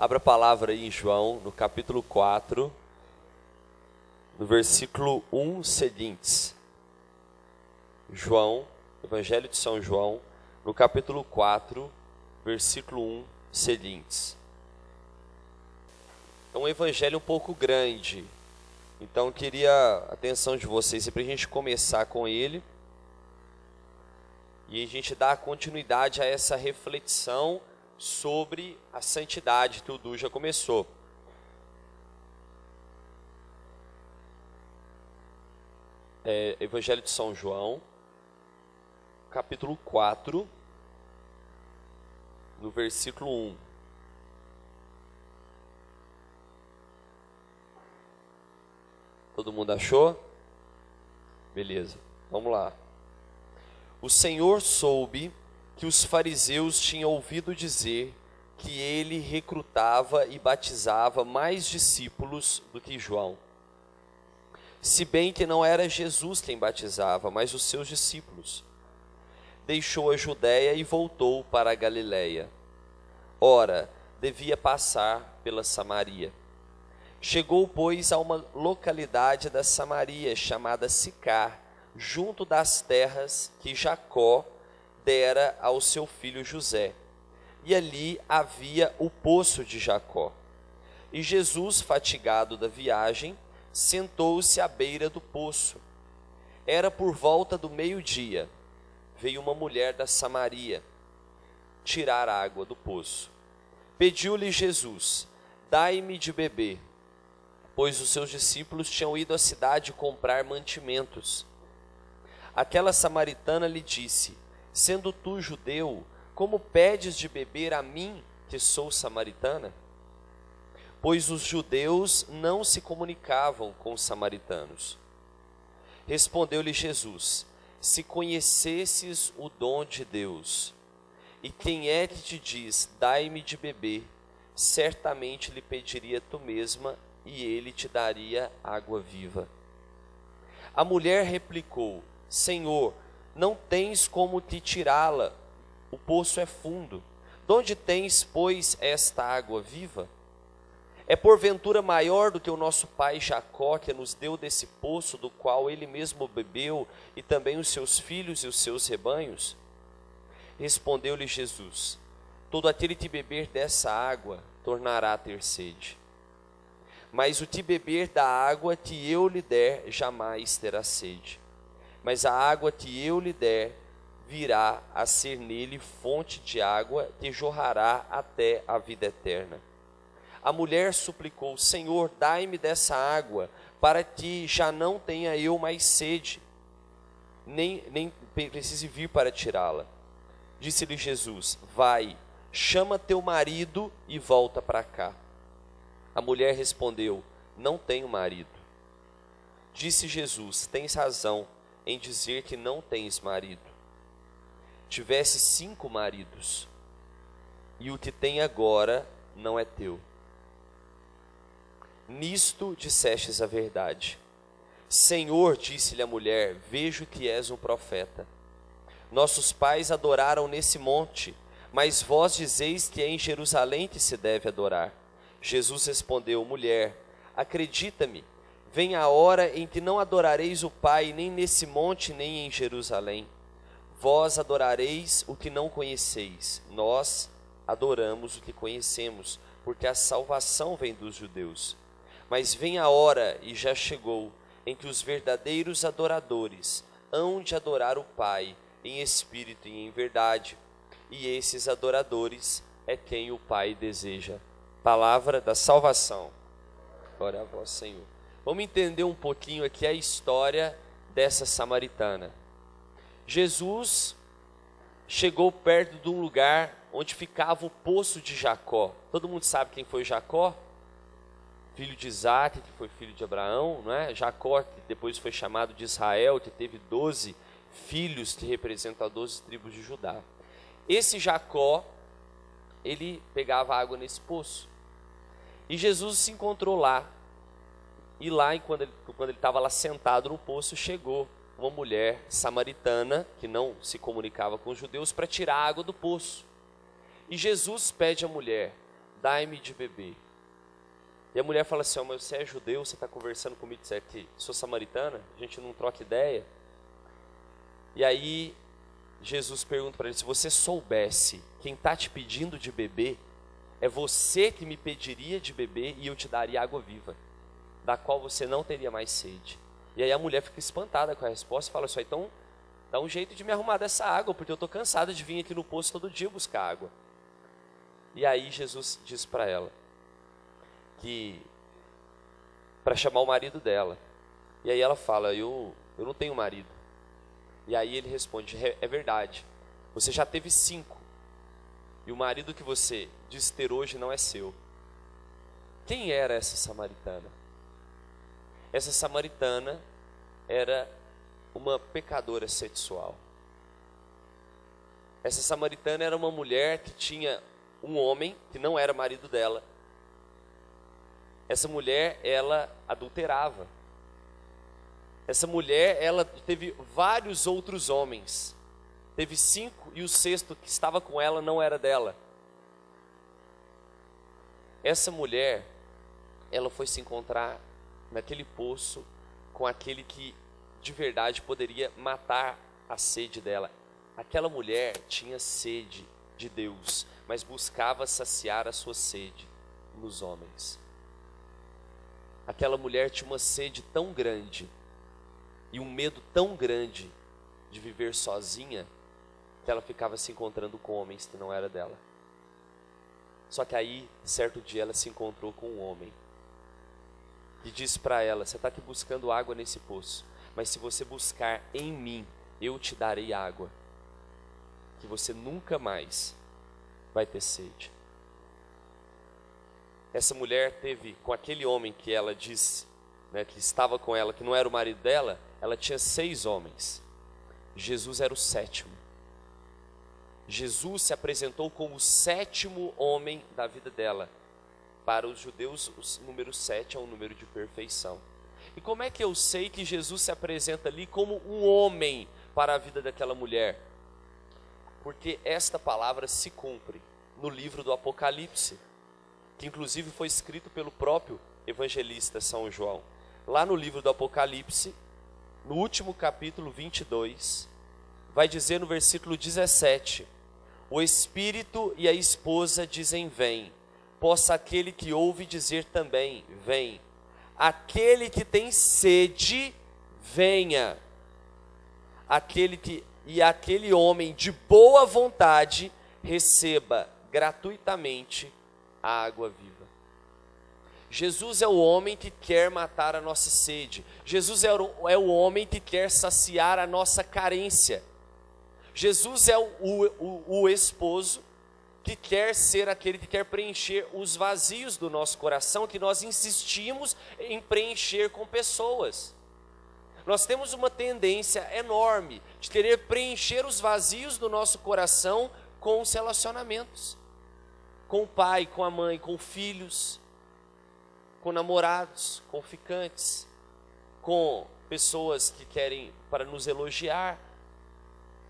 Abra a palavra aí em João, no capítulo 4, no versículo 1 seguintes. João, Evangelho de São João, no capítulo 4, versículo 1 seguintes. É um evangelho um pouco grande, então queria a atenção de vocês para a gente começar com ele e a gente dar continuidade a essa reflexão sobre a santidade que o Du já começou. Evangelho de São João, capítulo 4, no versículo 1. Todo mundo achou? Beleza, vamos lá. O Senhor soube que os fariseus tinham ouvido dizer que ele recrutava e batizava mais discípulos do que João. Se bem que não era Jesus quem batizava, mas os seus discípulos. Deixou a Judéia e voltou para a Galiléia. Ora, devia passar pela Samaria. Chegou, pois, a uma localidade da Samaria, chamada Sicar, junto das terras que Jacó dera ao seu filho José. E ali havia o poço de Jacó. E Jesus, fatigado da viagem, sentou-se à beira do poço. Era por volta do meio-dia. Veio uma mulher da Samaria tirar água do poço. Pediu-lhe Jesus: dai-me de beber, pois os seus discípulos tinham ido à cidade comprar mantimentos. Aquela samaritana lhe disse: sendo tu judeu, como pedes de beber a mim, que sou samaritana? Pois os judeus não se comunicavam com os samaritanos. Respondeu-lhe Jesus: se conhecesses o dom de Deus, e quem é que te diz, dai-me de beber, certamente lhe pediria tu mesma, e ele te daria água viva. A mulher replicou: Senhor, não tens como te tirá-la, o poço é fundo. De onde tens, pois, esta água viva? É porventura maior do que o nosso pai Jacó, que nos deu desse poço, do qual ele mesmo bebeu, e também os seus filhos e os seus rebanhos? Respondeu-lhe Jesus: todo aquele que beber dessa água tornará a ter sede. Mas o que beber da água que eu lhe der, jamais terá sede. Mas a água que eu lhe der, virá a ser nele fonte de água que jorrará até a vida eterna. A mulher suplicou: Senhor, dai-me dessa água, para que já não tenha eu mais sede, nem precise vir para tirá-la. Disse-lhe Jesus: vai, chama teu marido e volta para cá. A mulher respondeu: não tenho marido. Disse Jesus: tens razão em dizer que não tens marido. Tivesse 5 maridos, e o que tem agora não é teu. Nisto dissestes a verdade. Senhor, disse-lhe a mulher, vejo que és um profeta. Nossos pais adoraram nesse monte, mas vós dizeis que é em Jerusalém que se deve adorar. Jesus respondeu: mulher, acredita-me, vem a hora em que não adorareis o Pai, nem nesse monte, nem em Jerusalém. Vós adorareis o que não conheceis, nós adoramos o que conhecemos, porque a salvação vem dos judeus. Mas vem a hora, e já chegou, em que os verdadeiros adoradores hão de adorar o Pai, em espírito e em verdade, e esses adoradores é quem o Pai deseja. Palavra da salvação. Glória a vós, Senhor. Vamos entender um pouquinho aqui a história dessa samaritana. Jesus chegou perto de um lugar onde ficava o poço de Jacó. Todo mundo sabe quem foi Jacó? Filho de Isaac, que foi filho de Abraão, não é? Jacó, que depois foi chamado de Israel, que teve 12 filhos, que representam 12 tribos de Judá. Esse Jacó, ele pegava água nesse poço. E Jesus se encontrou lá. E lá, quando ele estava lá sentado no poço, chegou uma mulher samaritana, que não se comunicava com os judeus, para tirar a água do poço. E Jesus pede à mulher: dai-me de beber. E a mulher fala assim, mas você é judeu, você está conversando comigo, você é que sou samaritana, a gente não troca ideia. E aí Jesus pergunta para ele, se você soubesse quem está te pedindo de beber, é você que me pediria de beber e eu te daria água viva, da qual você não teria mais sede. E aí a mulher fica espantada com a resposta e fala assim, então dá um jeito de me arrumar dessa água, porque eu estou cansada de vir aqui no poço todo dia buscar água. E aí Jesus diz para ela, que para chamar o marido dela. E aí ela fala, eu não tenho marido. E aí ele responde, é verdade, você já teve 5, e o marido que você diz ter hoje não é seu. Quem era essa samaritana? Essa samaritana era uma pecadora sexual. Essa samaritana era uma mulher que tinha um homem que não era marido dela. Essa mulher, ela adulterava. Essa mulher, ela teve vários outros homens. Teve 5 e o 6º que estava com ela não era dela. Essa mulher, ela foi se encontrar naquele poço com aquele que de verdade poderia matar a sede dela. Aquela mulher tinha sede de Deus, mas buscava saciar a sua sede nos homens. Aquela mulher tinha uma sede tão grande e um medo tão grande de viver sozinha que ela ficava se encontrando com homens que não era dela. Só que aí, certo dia, ela se encontrou com um homem que disse para ela, você está aqui buscando água nesse poço, mas se você buscar em mim, eu te darei água, que você nunca mais vai ter sede. Essa mulher teve, com aquele homem que ela disse, que estava com ela, que não era o marido dela, ela tinha 6 homens. Jesus era o 7º. Jesus se apresentou como o 7º homem da vida dela. Para os judeus, o número 7 é um número de perfeição. E como é que eu sei que Jesus se apresenta ali como um homem para a vida daquela mulher? Porque esta palavra se cumpre no livro do Apocalipse, que inclusive foi escrito pelo próprio evangelista São João. Lá no livro do Apocalipse, no último capítulo 22, vai dizer no versículo 17, o Espírito e a esposa dizem vem, possa aquele que ouve dizer também vem, aquele que tem sede, venha, aquele homem de boa vontade receba gratuitamente a água viva. Jesus é o homem que quer matar a nossa sede. Jesus é o homem que quer saciar a nossa carência. Jesus é o esposo que quer ser aquele que quer preencher os vazios do nosso coração, que nós insistimos em preencher com pessoas. Nós temos uma tendência enorme de querer preencher os vazios do nosso coração com os relacionamentos. Com o pai, com a mãe, com filhos, com namorados, com ficantes, com pessoas que querem para nos elogiar,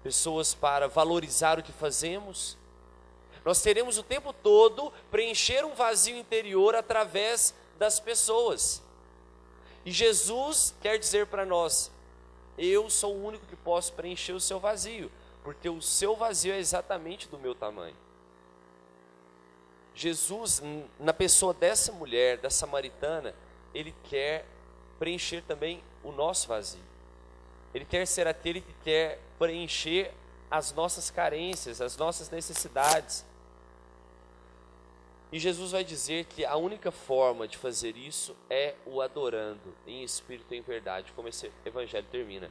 pessoas para valorizar o que fazemos. Nós teremos o tempo todo preencher um vazio interior através das pessoas. E Jesus quer dizer para nós, eu sou o único que posso preencher o seu vazio, porque o seu vazio é exatamente do meu tamanho. Jesus, na pessoa dessa mulher, da samaritana, ele quer preencher também o nosso vazio. Ele quer ser aquele que quer preencher as nossas carências, as nossas necessidades. E Jesus vai dizer que a única forma de fazer isso é o adorando em espírito e em verdade, como esse evangelho termina.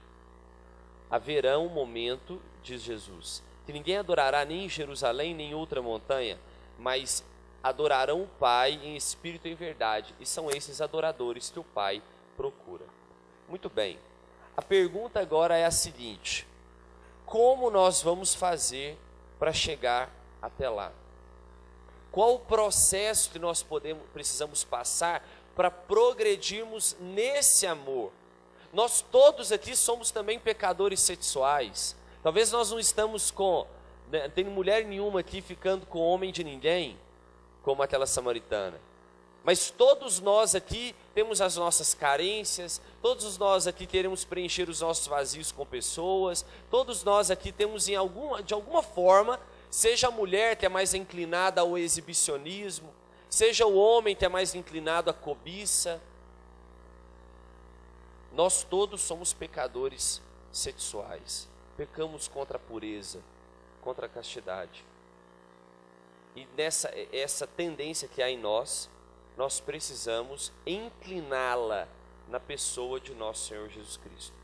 Haverá um momento, diz Jesus, que ninguém adorará nem em Jerusalém, nem em outra montanha, mas adorarão o Pai em espírito e em verdade, e são esses adoradores que o Pai procura. Muito bem, a pergunta agora é a seguinte: como nós vamos fazer para chegar até lá? Qual o processo que nós precisamos passar para progredirmos nesse amor? Nós todos aqui somos também pecadores sexuais. Talvez nós não estamos não tem mulher nenhuma aqui ficando com homem de ninguém. como aquela samaritana. Mas todos nós aqui temos as nossas carências, todos nós aqui queremos preencher os nossos vazios com pessoas, todos nós aqui temos de alguma forma, seja a mulher que é mais inclinada ao exibicionismo, seja o homem que é mais inclinado à cobiça, nós todos somos pecadores sexuais, pecamos contra a pureza, contra a castidade. E essa tendência que há em nós precisamos incliná-la na pessoa de nosso Senhor Jesus Cristo.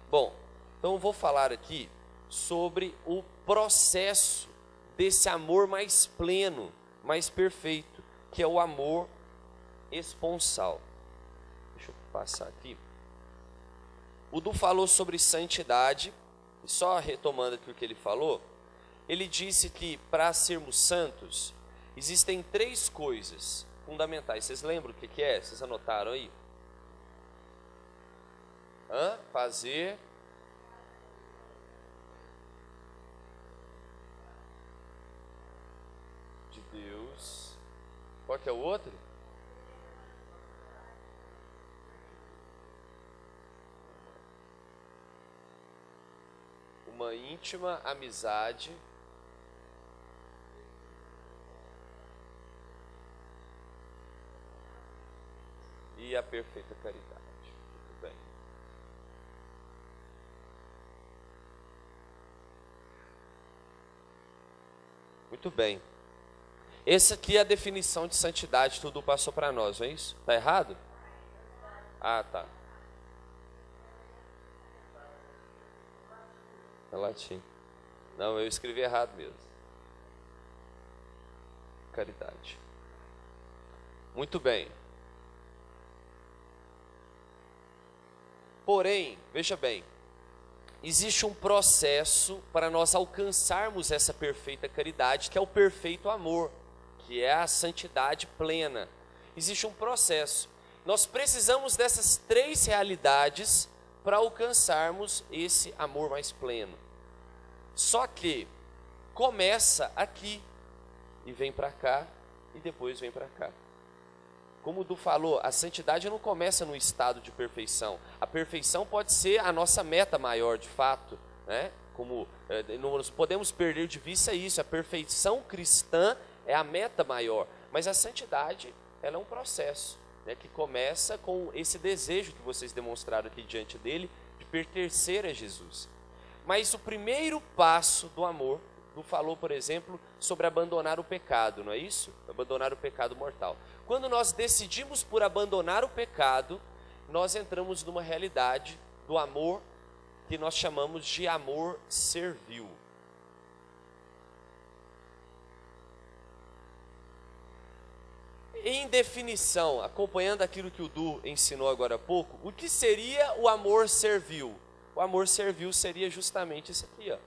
Bom, então eu vou falar aqui sobre o processo desse amor mais pleno, mais perfeito, que é o amor esponsal. Deixa eu passar aqui. O Du falou sobre santidade, e só retomando aqui o que ele falou, ele disse que para sermos santos, existem 3 coisas fundamentais. Vocês lembram o que é? Vocês anotaram aí? Fazer de Deus. Qual que é o outro? Uma íntima amizade e a perfeita caridade. Muito bem. Muito bem. Essa aqui é a definição de santidade, tudo passou para nós, não é isso? Está errado? Ah, tá. É latim. Não, eu escrevi errado mesmo. Caridade. Muito bem. Porém, veja bem, existe um processo para nós alcançarmos essa perfeita caridade, que é o perfeito amor, que é a santidade plena. Existe um processo. Nós precisamos dessas 3 realidades para alcançarmos esse amor mais pleno. Só que começa aqui e vem para cá e depois vem para cá. Como o Du falou, a santidade não começa no estado de perfeição. A perfeição pode ser a nossa meta maior, de fato, né? Como não podemos perder de vista isso. A perfeição cristã é a meta maior, mas a santidade, ela é um processo, né, que começa com esse desejo que vocês demonstraram aqui diante dele de pertencer a Jesus. Mas o primeiro passo do amor, Du falou, por exemplo, sobre abandonar o pecado, não é isso? Abandonar o pecado mortal. Quando nós decidimos por abandonar o pecado, nós entramos numa realidade do amor que nós chamamos de amor servil. Em definição, acompanhando aquilo que o Du ensinou agora há pouco, o que seria o amor servil? O amor servil seria justamente isso aqui, ó.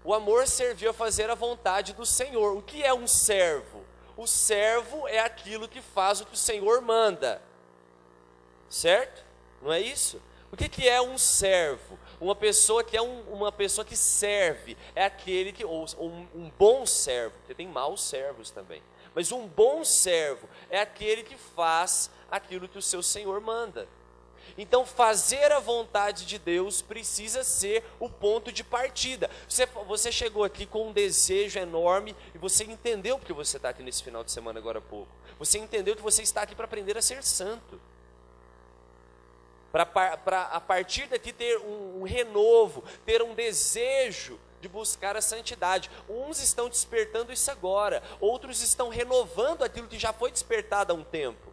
O amor serviu a fazer a vontade do Senhor. O que é um servo? O servo é aquilo que faz o que o Senhor manda. Certo? Não é isso? O que é um servo? Uma pessoa que é uma pessoa que serve. É aquele que, ou um bom servo, porque tem maus servos também. Mas um bom servo é aquele que faz aquilo que o seu Senhor manda. Então, fazer a vontade de Deus precisa ser o ponto de partida. Você chegou aqui com um desejo enorme e você entendeu porque você está aqui nesse final de semana agora há pouco. Você entendeu que você está aqui para aprender a ser santo. Para a partir daqui ter um renovo, ter um desejo de buscar a santidade. Uns estão despertando isso agora, outros estão renovando aquilo que já foi despertado há um tempo.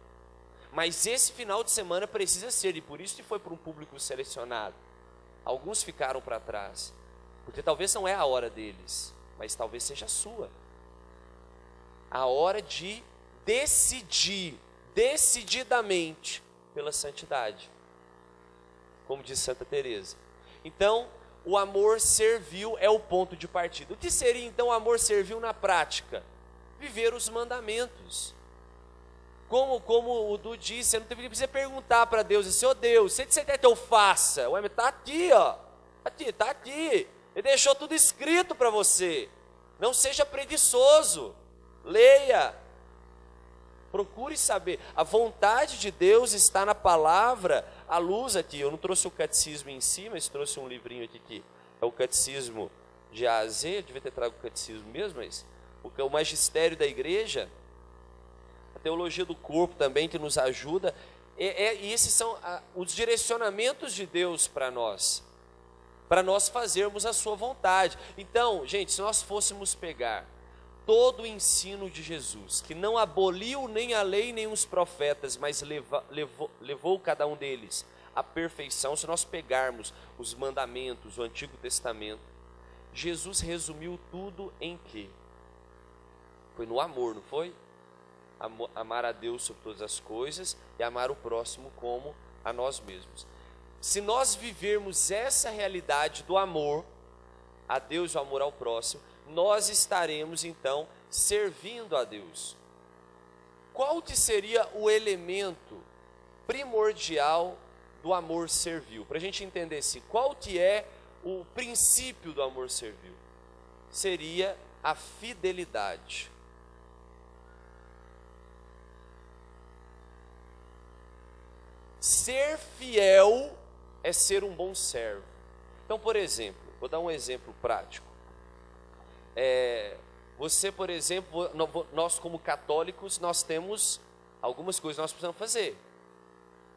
Mas esse final de semana precisa ser, e por isso que foi para um público selecionado. Alguns ficaram para trás, porque talvez não é a hora deles, mas talvez seja a sua. A hora de decidir, decididamente, pela santidade. Como diz Santa Teresa. Então, o amor servil é o ponto de partida. O que seria então o amor servil na prática? Viver os mandamentos. Como o Du disse, você não precisa perguntar para Deus assim: ô Deus, o que você quer que eu faça? Ué, mas está aqui, ó. Está aqui. Ele deixou tudo escrito para você. Não seja preguiçoso. Leia. Procure saber. A vontade de Deus está na palavra. A luz aqui, eu não trouxe o catecismo em si, mas trouxe um livrinho aqui que é o catecismo de A a Z. Eu devia ter trago o catecismo mesmo, mas o magistério da igreja, a teologia do corpo também, que nos ajuda. E esses são os direcionamentos de Deus para nós fazermos a sua vontade. Então, gente, se nós fôssemos pegar todo o ensino de Jesus, que não aboliu nem a lei nem os profetas, mas levou cada um deles à perfeição, se nós pegarmos os mandamentos, o Antigo Testamento, Jesus resumiu tudo em quê? Foi no amor, não foi? Amar a Deus sobre todas as coisas e amar o próximo como a nós mesmos. Se nós vivermos essa realidade do amor a Deus e o amor ao próximo, nós estaremos então servindo a Deus. Qual que seria o elemento primordial do amor servil? Para a gente entender assim, qual que é o princípio do amor servil? Seria a fidelidade. Ser fiel é ser um bom servo. Então, por exemplo, vou dar um exemplo prático. Você, por exemplo, nós como católicos, nós temos algumas coisas que nós precisamos fazer.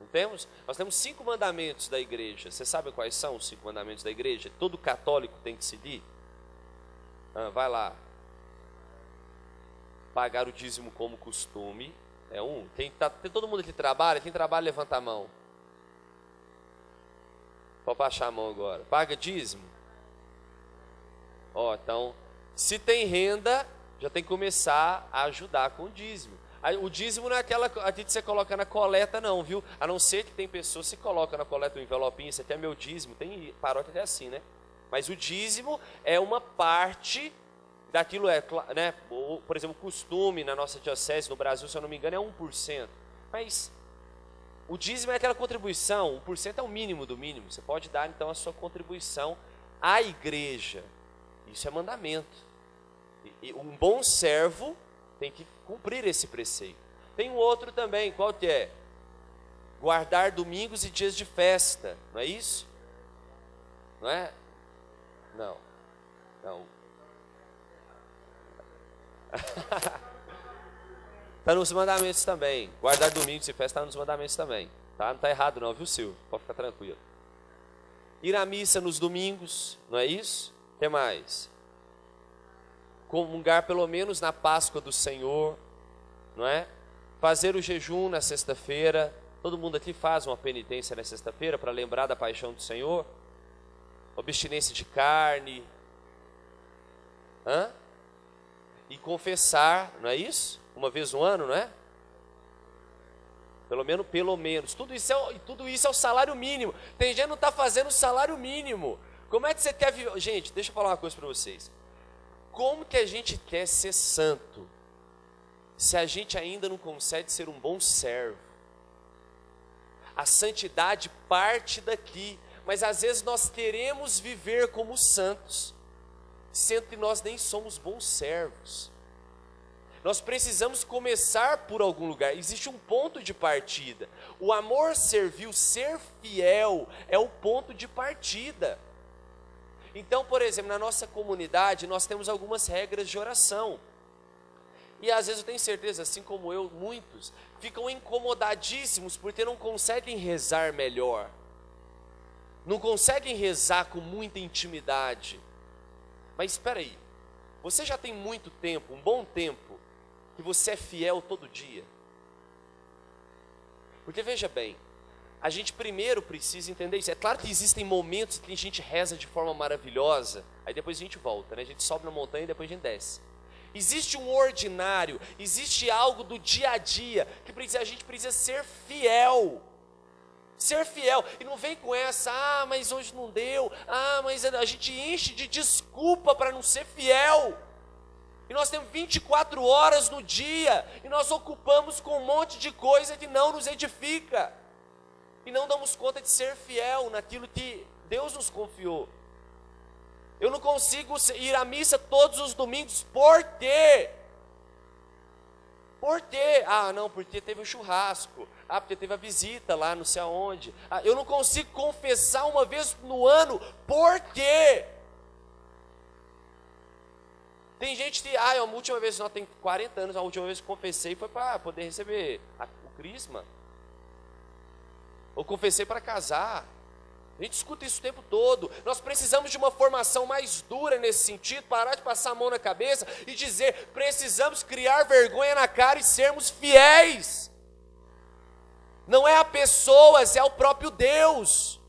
Não temos? Nós temos 5 mandamentos da igreja. Você sabe quais são os 5 mandamentos da igreja? Todo católico tem que seguir? Vai lá. Pagar o dízimo como costume. É um. Tem todo mundo que trabalha, quem trabalha levanta a mão. Pode baixar a mão agora. Paga dízimo? Então, se tem renda, já tem que começar a ajudar com o dízimo. O dízimo não é aquela que você coloca na coleta não, viu? A não ser que tem pessoas que colocam na coleta um envelopinho, isso aqui é meu dízimo, tem paróquia que é assim, né? Mas o dízimo é uma parte daquilo, né? Por exemplo, o costume na nossa diocese, no Brasil, se eu não me engano, é 1%. Mas o dízimo é aquela contribuição, 1% é o mínimo do mínimo. Você pode dar então a sua contribuição à igreja. Isso é mandamento. E um bom servo tem que cumprir esse preceito. Tem um outro também, qual que é? Guardar domingos e dias de festa, não é isso? Não é? Não. Está nos mandamentos também. Guardar domingos e festa está nos mandamentos também. Tá? Não está errado não, viu, Silvio? Pode ficar tranquilo. Ir à missa nos domingos, não é isso? O que mais? Comungar pelo menos na Páscoa do Senhor, não é? Fazer o jejum na sexta-feira. Todo mundo aqui faz uma penitência na sexta-feira para lembrar da paixão do Senhor. Abstinência de carne. E confessar, não é isso? Uma vez no ano, não é? Pelo menos. Tudo isso é o salário mínimo. Tem gente que não está fazendo o salário mínimo. Como é que você quer viver? Gente, deixa eu falar uma coisa para vocês. Como que a gente quer ser santo se a gente ainda não consegue ser um bom servo? A santidade parte daqui, mas às vezes nós queremos viver como santos, sendo que nós nem somos bons servos. Nós precisamos começar por algum lugar. Existe um ponto de partida. O amor servil, ser fiel, é o ponto de partida. Então, por exemplo, na nossa comunidade, nós temos algumas regras de oração. E às vezes eu tenho certeza, assim como eu, muitos ficam incomodadíssimos porque não conseguem rezar melhor. Não conseguem rezar com muita intimidade. Mas espera aí, você já tem muito tempo, um bom tempo, que você é fiel todo dia? Porque veja bem, a gente primeiro precisa entender isso. É claro que existem momentos que a gente reza de forma maravilhosa, aí depois a gente volta, né? A gente sobe na montanha e depois a gente desce. Existe um ordinário, existe algo do dia a dia, que a gente precisa ser fiel. Ser fiel, e não vem com essa, mas hoje não deu, mas a gente enche de desculpa para não ser fiel. E nós temos 24 horas no dia, e nós ocupamos com um monte de coisa que não nos edifica. E não damos conta de ser fiel naquilo que Deus nos confiou. Eu não consigo ir à missa todos os domingos. Por quê? Por quê? Ah, não, porque teve um churrasco. Ah, porque teve a visita lá não sei aonde. Ah, eu não consigo confessar uma vez no ano. Por quê? Tem gente que, a última vez, não, tem 40 anos, a última vez que confessei foi para poder receber o crisma. Eu confessei para casar. A gente escuta isso o tempo todo. Nós precisamos de uma formação mais dura nesse sentido, parar de passar a mão na cabeça e dizer, precisamos criar vergonha na cara e sermos fiéis. Não é a pessoas, é o próprio Deus.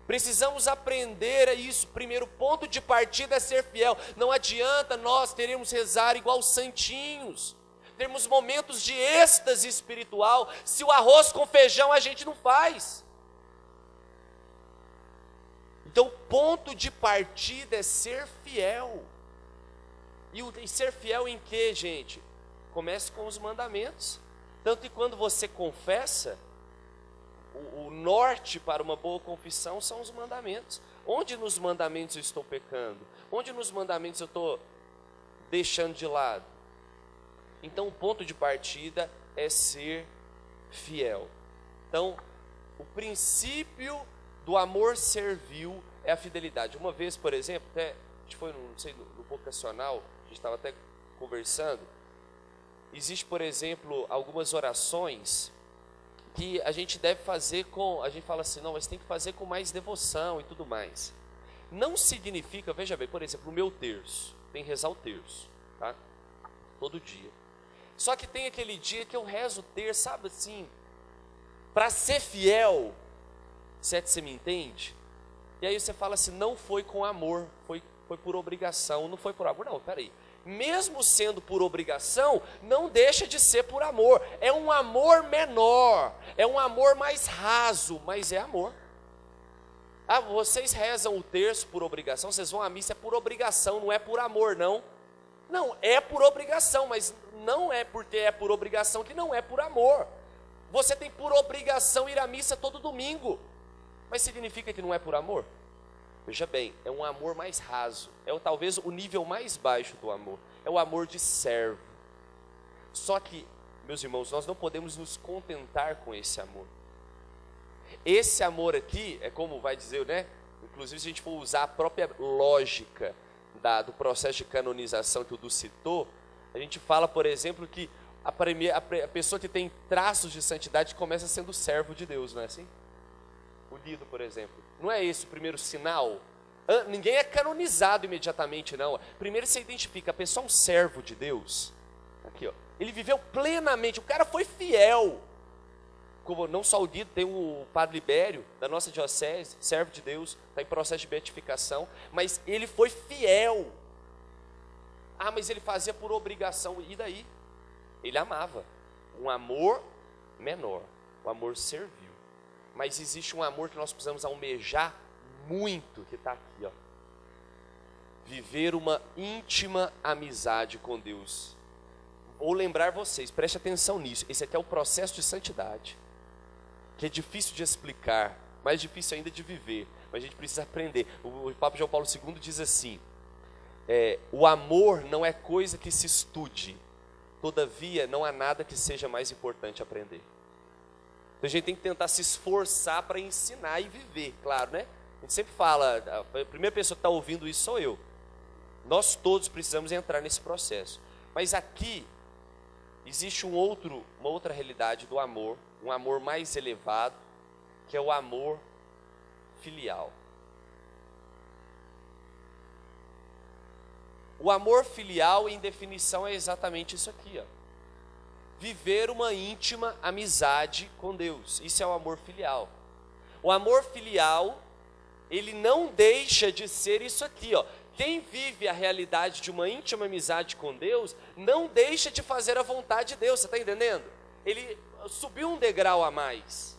Precisamos aprender a isso. Primeiro ponto de partida é ser fiel. Não adianta nós teremos rezar igual santinhos, termos momentos de êxtase espiritual, se o arroz com feijão a gente não faz. Então, ponto de partida é ser fiel. E ser fiel em quê, gente? Comece com os mandamentos. Tanto que quando você confessa, o norte para uma boa confissão são os mandamentos. Onde nos mandamentos eu estou pecando? Onde nos mandamentos eu estou deixando de lado? Então, o ponto de partida é ser fiel. Então, o princípio do amor servil é a fidelidade. Uma vez, por exemplo, até, a gente foi no vocacional, a gente estava até conversando, existe, por exemplo, algumas orações que a gente deve fazer a gente fala assim, não, mas tem que fazer com mais devoção e tudo mais. Não significa, veja bem, por exemplo, o meu terço, tem que rezar o terço, tá? Todo dia. Só que tem aquele dia que eu rezo o terço, sabe assim, para ser fiel, se é que você me entende? E aí você fala assim, não foi com amor, foi por obrigação, não foi por amor, não, peraí. Mesmo sendo por obrigação, não deixa de ser por amor. É um amor menor, é um amor mais raso, mas é amor. Ah, vocês rezam o terço por obrigação, vocês vão à missa, é por obrigação, não é por amor, não. Não, é por obrigação, mas não é porque é por obrigação que não é por amor. Você tem por obrigação ir à missa todo domingo, mas significa que não é por amor? Veja bem, é um amor mais raso, é talvez o nível mais baixo do amor, é o amor de servo. Só que, meus irmãos, nós não podemos nos contentar com esse amor. Esse amor aqui, é como vai dizer, né? Inclusive, se a gente for usar a própria lógica do processo de canonização que o Du citou, a gente fala, por exemplo, que a pessoa que tem traços de santidade começa sendo servo de Deus, não é assim? O Lido, por exemplo. Não é esse o primeiro sinal? Ninguém é canonizado imediatamente, não. Primeiro você identifica, a pessoa é um servo de Deus. Aqui, ó. Ele viveu plenamente, o cara foi fiel. Como não só o Lido, tem o Padre Libério, da nossa diocese, servo de Deus, está em processo de beatificação, mas ele foi fiel. Ah, mas ele fazia por obrigação, e daí? Ele amava. Um amor menor, o amor servil. Mas existe um amor que nós precisamos almejar muito, que está aqui, ó. Viver uma íntima amizade com Deus. Vou lembrar vocês, preste atenção nisso. Esse aqui é o processo de santidade, que é difícil de explicar, mais difícil ainda de viver, mas a gente precisa aprender. O Papa João Paulo II diz assim, o amor não é coisa que se estude, todavia não há nada que seja mais importante aprender. Então a gente tem que tentar se esforçar para ensinar e viver, claro, né? A gente sempre fala, a primeira pessoa que está ouvindo isso sou eu. Nós todos precisamos entrar nesse processo. Mas aqui existe uma outra realidade do amor, um amor mais elevado, que é o amor filial. O amor filial, em definição, é exatamente isso aqui, ó. Viver uma íntima amizade com Deus. Isso é o amor filial. O amor filial, ele não deixa de ser isso aqui, ó. Quem vive a realidade de uma íntima amizade com Deus, não deixa de fazer a vontade de Deus, você está entendendo? Ele subiu um degrau a mais,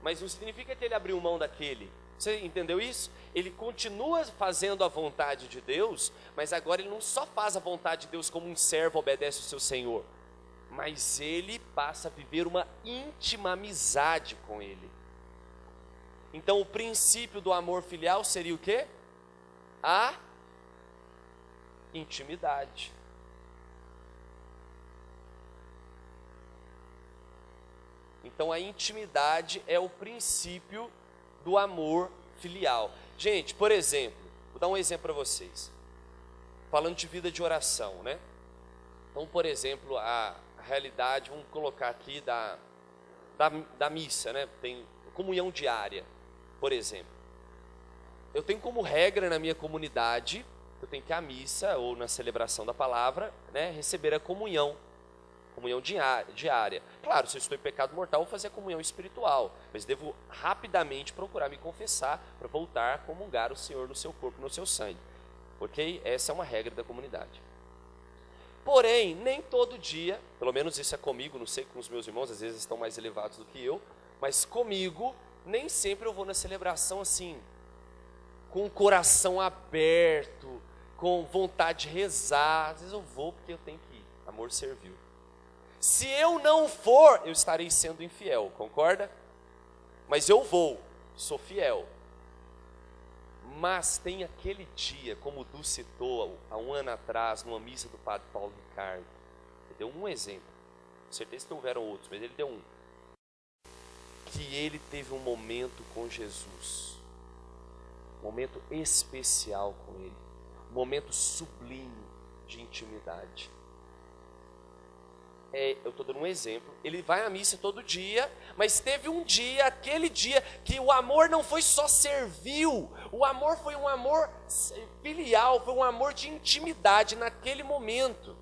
mas não significa que ele abriu mão daquele. Você entendeu isso? Ele continua fazendo a vontade de Deus, mas agora ele não só faz a vontade de Deus como um servo obedece o seu Senhor, mas ele passa a viver uma íntima amizade com ele. Então o princípio do amor filial seria o quê? A intimidade. Então a intimidade é o princípio do amor filial. Gente, por exemplo, vou dar um exemplo para vocês. Falando de vida de oração, né? Então, por exemplo, a realidade, vamos colocar aqui da missa, né? Tem comunhão diária, por exemplo. Eu tenho como regra na minha comunidade, eu tenho que ir à missa ou na celebração da palavra, né? Receber a comunhão diária. Claro, se eu estou em pecado mortal, vou fazer a comunhão espiritual, mas devo rapidamente procurar me confessar para voltar a comungar o Senhor no seu corpo, no seu sangue. Ok? Essa é uma regra da comunidade. Porém, nem todo dia, pelo menos isso é comigo, não sei com os meus irmãos, às vezes estão mais elevados do que eu, mas comigo, nem sempre eu vou na celebração assim, com o coração aberto, com vontade de rezar. Às vezes eu vou porque eu tenho que ir, amor serviu. Se eu não for, eu estarei sendo infiel, concorda? Mas eu vou, sou fiel. Mas tem aquele dia, como o Du citou há um ano atrás, numa missa do Padre Paulo Ricardo. Ele deu um exemplo, com certeza que houveram outros, mas ele deu um. Que ele teve um momento com Jesus, um momento especial com ele, um momento sublime de intimidade. Eu estou dando um exemplo, ele vai à missa todo dia, mas teve um dia, aquele dia, que o amor não foi só servil, o amor foi um amor filial, foi um amor de intimidade naquele momento.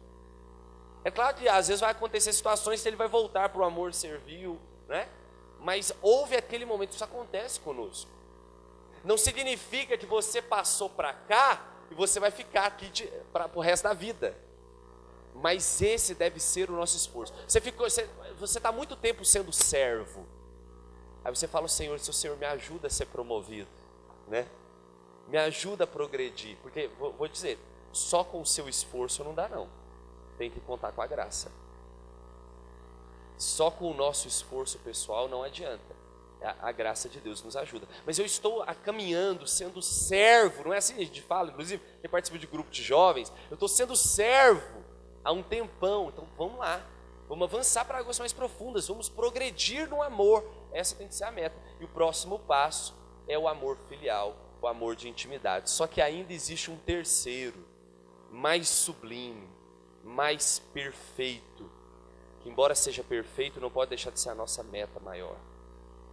É claro que às vezes vai acontecer situações que ele vai voltar para o amor servil, né? Mas houve aquele momento, isso acontece conosco. Não significa que você passou para cá e você vai ficar aqui para o resto da vida. Mas esse deve ser o nosso esforço. Você está muito tempo sendo servo. Aí você fala, Senhor, se o Senhor me ajuda a ser promovido, né? Me ajuda a progredir. Porque, vou dizer, só com o seu esforço não dá não. Tem que contar com a graça. Só com o nosso esforço pessoal não adianta. A graça de Deus nos ajuda. Mas eu estou caminhando, sendo servo. Não é assim que a gente fala, inclusive, quem participa de grupo de jovens, eu estou sendo servo há um tempão. Então vamos lá, vamos avançar para águas mais profundas, vamos progredir no amor. Essa tem que ser a meta. E o próximo passo é o amor filial, o amor de intimidade. Só que ainda existe um terceiro, mais sublime, mais perfeito, que embora seja perfeito, não pode deixar de ser a nossa meta maior.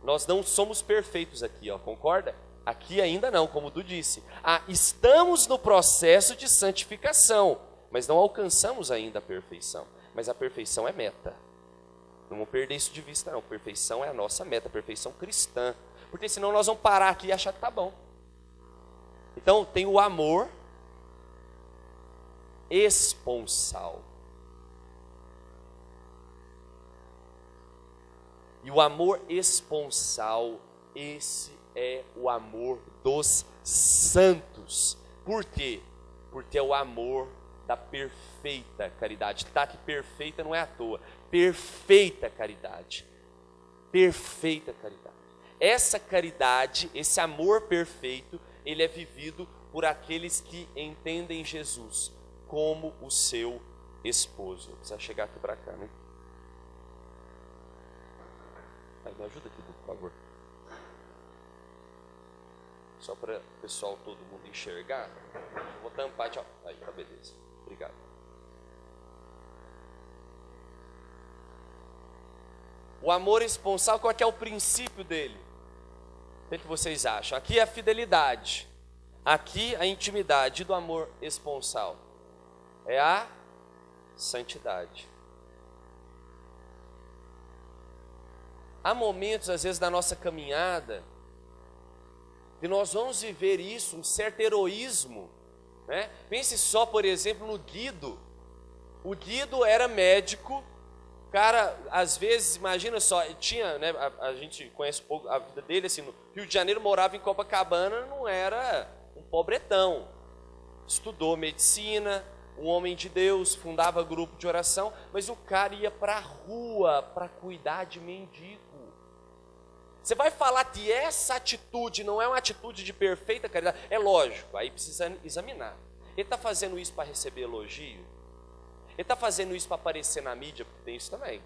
Nós não somos perfeitos aqui, ó, concorda? Aqui ainda não, como tu disse. Estamos no processo de santificação, mas não alcançamos ainda a perfeição. Mas a perfeição é meta. Não vamos perder isso de vista não. Perfeição é a nossa meta, perfeição cristã. Porque senão nós vamos parar aqui e achar que tá bom. Então tem o amor esponsal. E o amor esponsal, esse é o amor dos santos. Por quê? Porque é o amor da perfeita caridade. Tá, que perfeita não é à toa. Perfeita caridade. Perfeita caridade. Essa caridade, esse amor perfeito, ele é vivido por aqueles que entendem Jesus como o seu esposo. Precisa chegar aqui para cá, né? Me ajuda aqui, por favor. Só para o pessoal, todo mundo enxergar. Eu vou tampar, tchau. Aí, tá, beleza. Obrigado. O amor esponsal, qual é que é o princípio dele? O que vocês acham? Aqui é a fidelidade. Aqui a intimidade do amor esponsal. É a santidade. Há momentos, às vezes, da nossa caminhada, que nós vamos viver isso, um certo heroísmo, né? Pense só, por exemplo, no Guido. O Guido era médico, cara, às vezes, imagina só, tinha, né, a gente conhece um pouco a vida dele, assim, no Rio de Janeiro, morava em Copacabana, não era um pobretão. Estudou medicina, um homem de Deus, fundava grupo de oração, mas o cara ia para a rua para cuidar de mendigo. Você vai falar que essa atitude não é uma atitude de perfeita caridade? É lógico, aí precisa examinar. Ele está fazendo isso para receber elogio? Ele está fazendo isso para aparecer na mídia? Porque tem isso também.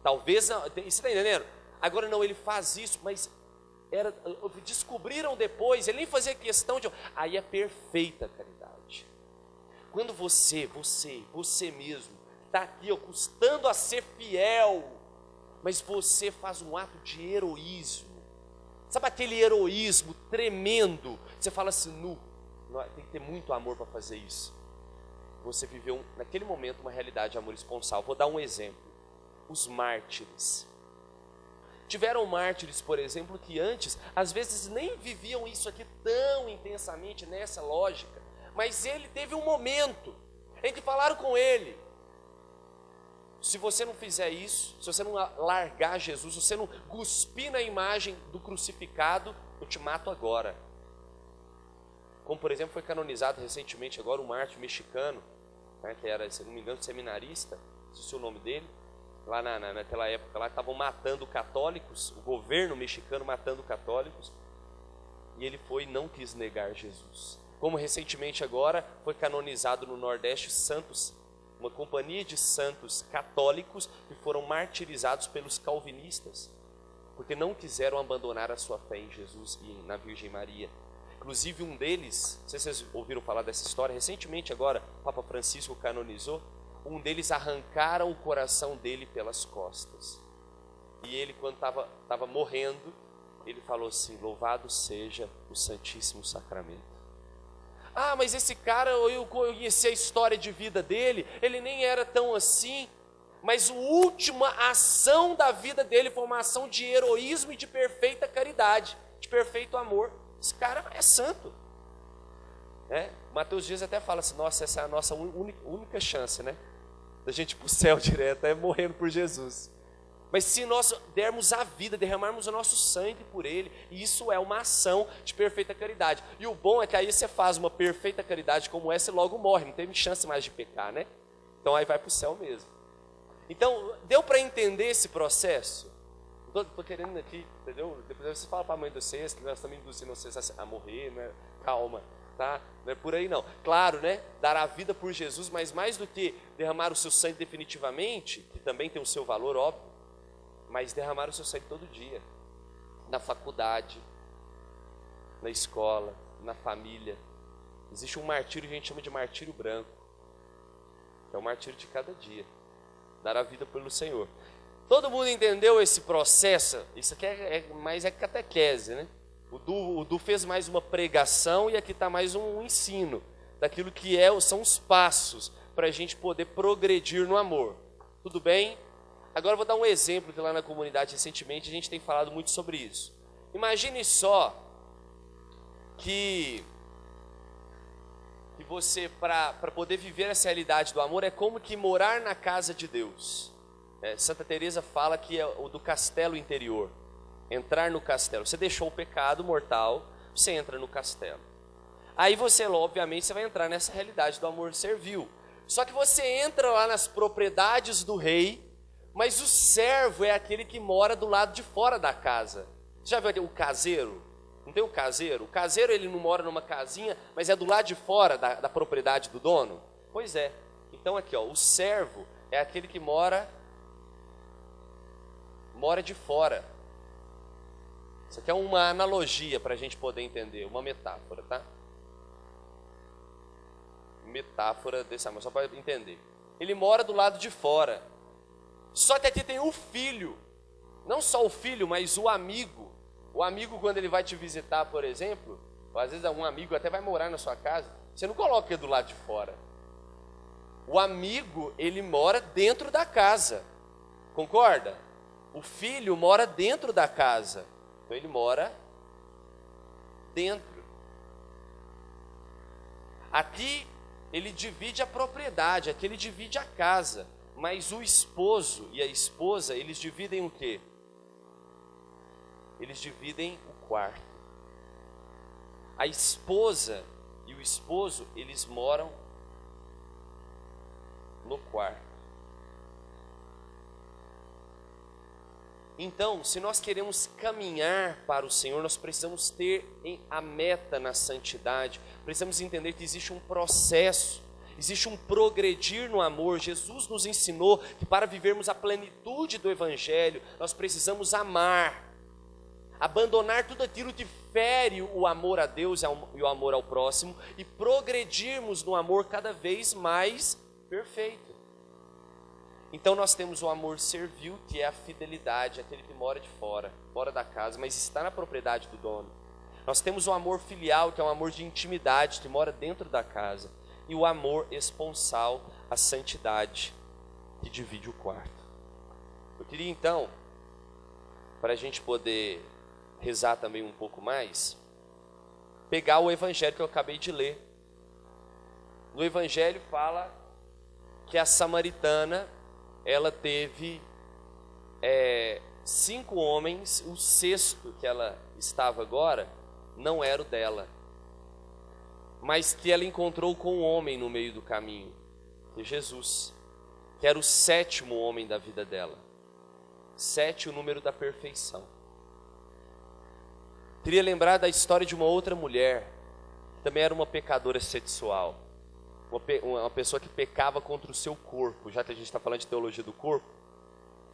Talvez, não, você está entendendo? Agora não, ele faz isso, mas descobriram depois, ele nem fazia questão de... Aí é perfeita caridade. Quando você mesmo, está aqui, ó, custando a ser fiel, mas você faz um ato de heroísmo. Sabe aquele heroísmo tremendo? Você fala assim, tem que ter muito amor para fazer isso. Você viveu, naquele momento, uma realidade de amor esponsal. Vou dar um exemplo. Os mártires. Tiveram mártires, por exemplo, que antes, às vezes, nem viviam isso aqui tão intensamente, nessa lógica. Mas ele teve um momento em que falaram com ele: se você não fizer isso, se você não largar Jesus, se você não cuspir na imagem do crucificado, eu te mato agora. Como, por exemplo, foi canonizado recentemente agora um mártir mexicano, né, que era, se não me engano, seminarista, não sei se é o nome dele, lá naquela época, lá estavam matando católicos, o governo mexicano matando católicos, e ele não quis negar Jesus. Como recentemente agora foi canonizado no Nordeste santos, uma companhia de santos católicos que foram martirizados pelos calvinistas, porque não quiseram abandonar a sua fé em Jesus e na Virgem Maria. Inclusive um deles, não sei se vocês ouviram falar dessa história, recentemente agora, o Papa Francisco canonizou, um deles arrancaram o coração dele pelas costas. E ele, quando estava morrendo, ele falou assim: louvado seja o Santíssimo Sacramento. Ah, mas esse cara, eu conheci a história de vida dele, ele nem era tão assim, mas a última ação da vida dele foi uma ação de heroísmo e de perfeita caridade, de perfeito amor. Esse cara é santo. Mateus Dias até fala assim: nossa, essa é a nossa única chance, né? Da gente ir para o céu direto, é morrendo por Jesus. Mas se nós dermos a vida, derramarmos o nosso sangue por ele, isso é uma ação de perfeita caridade. E o bom é que aí você faz uma perfeita caridade como essa e logo morre, não tem chance mais de pecar, né? Então aí vai para o céu mesmo. Então, deu para entender esse processo? Estou querendo aqui, entendeu? Depois você fala para a mãe de vocês, que nós estamos induzindo vocês a morrer, né? Calma, tá? Não é por aí não. Claro, né? Dar a vida por Jesus, mas mais do que derramar o seu sangue definitivamente, que também tem o seu valor, óbvio, mas derramar o seu sangue todo dia, na faculdade, na escola, na família. Existe um martírio que a gente chama de martírio branco, que é o martírio de cada dia, dar a vida pelo Senhor. Todo mundo entendeu esse processo? Isso aqui mais catequese, né? O Du fez mais uma pregação e aqui está mais um ensino daquilo que são os passos para a gente poder progredir no amor. Tudo bem? Agora eu vou dar um exemplo que lá na comunidade recentemente a gente tem falado muito sobre isso. Imagine só que você, para poder viver essa realidade do amor, é como que morar na casa de Deus. Santa Teresa fala que é o do castelo interior. Entrar no castelo. Você deixou o pecado mortal, você entra no castelo. Aí você, obviamente, você vai entrar nessa realidade do amor servil. Só que você entra lá nas propriedades do rei, mas o servo é aquele que mora do lado de fora da casa. Você já viu o caseiro? Não tem o caseiro? O caseiro, ele não mora numa casinha, mas é do lado de fora da propriedade do dono? Pois é. Então aqui, ó, o servo é aquele que mora de fora. Isso aqui é uma analogia para a gente poder entender, uma metáfora, tá? Metáfora desse amor, só para entender. Ele mora do lado de fora. Só que aqui tem o filho. Não só o filho, mas o amigo. O amigo, quando ele vai te visitar, por exemplo, ou às vezes um amigo até vai morar na sua casa, você não coloca ele do lado de fora. O amigo, ele mora dentro da casa. Concorda? O filho mora dentro da casa. Então ele mora dentro. Aqui ele divide a propriedade, aqui ele divide a casa. Mas o esposo e a esposa, eles dividem o quê? Eles dividem o quarto. A esposa e o esposo, eles moram no quarto. Então, se nós queremos caminhar para o Senhor, nós precisamos ter a meta na santidade. Precisamos entender que existe um processo, existe um progredir no amor. Jesus nos ensinou que para vivermos a plenitude do Evangelho, nós precisamos amar. Abandonar tudo aquilo que fere o amor a Deus e o amor ao próximo e progredirmos no amor cada vez mais perfeito. Então nós temos o amor servil, que é a fidelidade, aquele que mora de fora da casa, mas está na propriedade do dono. Nós temos o amor filial, que é um amor de intimidade, que mora dentro da casa. E o amor esponsal, a santidade, que divide o quarto. Eu queria então, para a gente poder rezar também um pouco mais, pegar o evangelho que eu acabei de ler. No evangelho fala que a samaritana, ela teve 5 homens, o 6º que ela estava agora não era o dela, mas que ela encontrou com um homem no meio do caminho, que é Jesus, que era o 7º homem da vida dela. 7, o número da perfeição. Queria lembrar da história de uma outra mulher, que também era uma pecadora sexual, uma pessoa que pecava contra o seu corpo. Já que a gente está falando de teologia do corpo,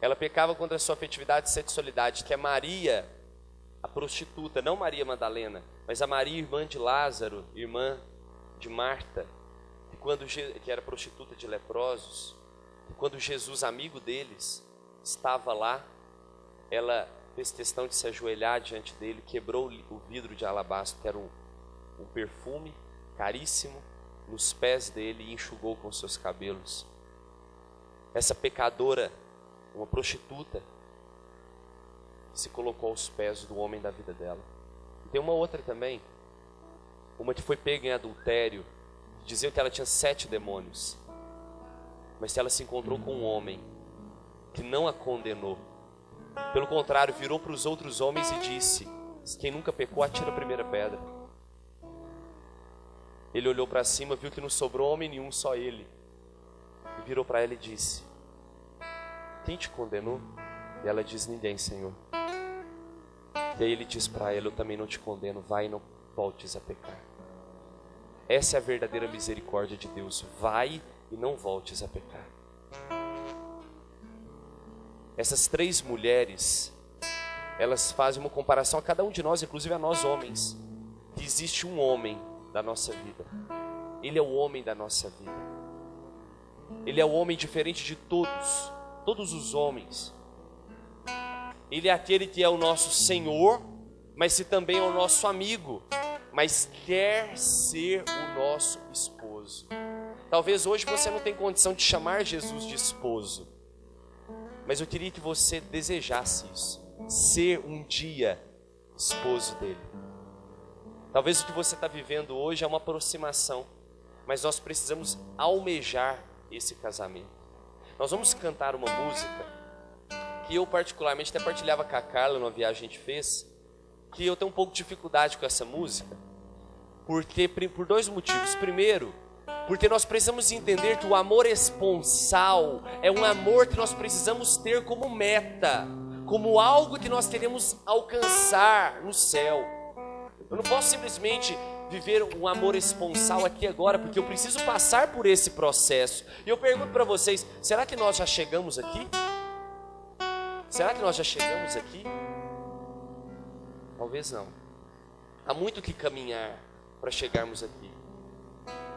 ela pecava contra a sua afetividade e sexualidade, que é Maria, a prostituta, não Maria Madalena, mas a Maria, irmã de Lázaro, irmã de Marta, que era prostituta de leprosos. E quando Jesus, amigo deles, estava lá, ela fez questão de se ajoelhar diante dele, quebrou o vidro de alabastro, que era um perfume caríssimo, nos pés dele e enxugou com seus cabelos. Essa pecadora, uma prostituta, se colocou aos pés do homem da vida dela. E tem uma outra também, uma que foi pega em adultério, diziam que ela tinha 7 demônios, mas ela se encontrou com um homem que não a condenou. Pelo contrário, virou para os outros homens e disse: quem nunca pecou, atira a primeira pedra. Ele olhou para cima, viu que não sobrou homem nenhum, só ele. E virou para ela e disse: quem te condenou? E ela diz: ninguém, Senhor. E aí ele diz para ela: eu também não te condeno, vai e não voltes a pecar. Essa é a verdadeira misericórdia de Deus. Vai e não voltes a pecar. Essas 3 mulheres, elas fazem uma comparação a cada um de nós, inclusive a nós homens, que existe um homem da nossa vida. Ele é o homem da nossa vida. Ele é o homem diferente de todos os homens. Ele é aquele que é o nosso Senhor, mas que também é o nosso amigo, mas quer ser o nosso esposo. Talvez hoje você não tenha condição de chamar Jesus de esposo, mas eu queria que você desejasse isso, ser um dia esposo dele. Talvez o que você está vivendo hoje é uma aproximação, mas nós precisamos almejar esse casamento. Nós vamos cantar uma música que eu particularmente até partilhava com a Carla numa viagem que a gente fez, que eu tenho um pouco de dificuldade com essa música, porque por 2 motivos. Primeiro, porque nós precisamos entender que o amor esponsal é um amor que nós precisamos ter como meta, como algo que nós queremos alcançar no céu. Eu não posso simplesmente viver um amor esponsal aqui agora, porque eu preciso passar por esse processo. E eu pergunto para vocês, será que nós já chegamos aqui? Será que nós já chegamos aqui? Talvez não. Há muito que caminhar para chegarmos aqui.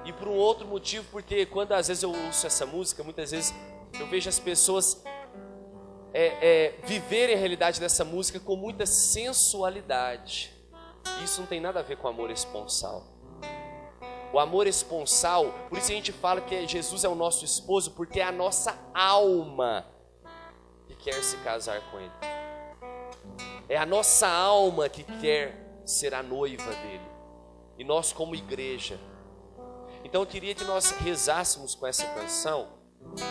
E por um outro motivo, porque quando às vezes eu ouço essa música, muitas vezes eu vejo as pessoas viverem a realidade dessa música com muita sensualidade. Isso não tem nada a ver com o amor esponsal. O amor esponsal, por isso a gente fala que Jesus é o nosso esposo, porque é a nossa alma que quer se casar com ele. É a nossa alma que quer ser a noiva dele. E nós como igreja. Então eu queria que nós rezássemos com essa canção,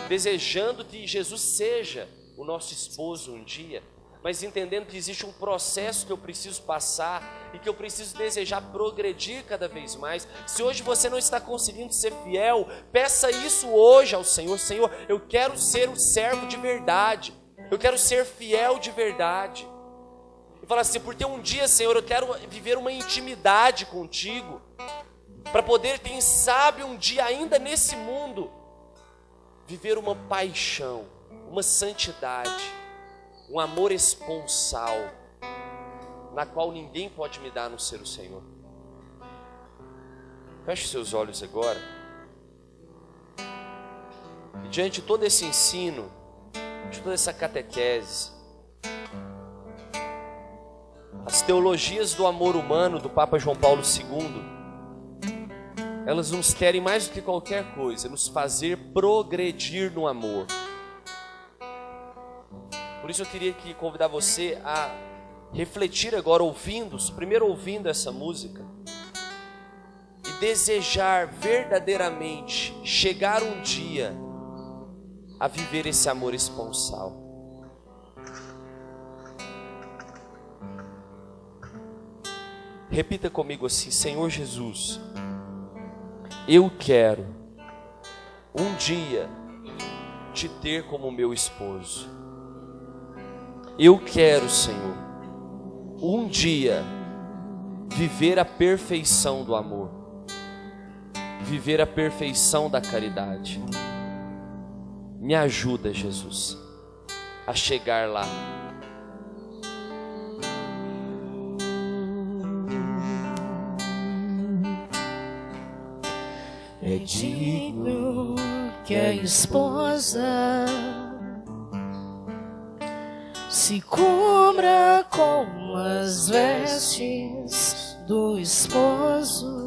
desejando que Jesus seja o nosso esposo um dia, mas entendendo que existe um processo que eu preciso passar e que eu preciso desejar progredir cada vez mais. Se hoje você não está conseguindo ser fiel, peça isso hoje ao Senhor. Senhor, eu quero ser um servo de verdade. Eu quero ser fiel de verdade. E falar assim, porque um dia, Senhor, eu quero viver uma intimidade contigo, para poder, quem sabe, um dia ainda nesse mundo, viver uma paixão, uma santidade, um amor esponsal, na qual ninguém pode me dar a não ser o Senhor. Feche seus olhos agora. E diante de todo esse ensino, de toda essa catequese, as teologias do amor humano do Papa João Paulo II, elas nos querem mais do que qualquer coisa, nos fazer progredir no amor. Por isso eu queria convidar você a refletir agora, primeiro ouvindo essa música, e desejar verdadeiramente chegar um dia a viver esse amor esponsal. Repita comigo assim: Senhor Jesus, eu quero um dia te ter como meu esposo. Eu quero, Senhor, um dia viver a perfeição do amor, viver a perfeição da caridade. Me ajuda, Jesus, a chegar lá. É digno que a esposa se cubra com as vestes do esposo.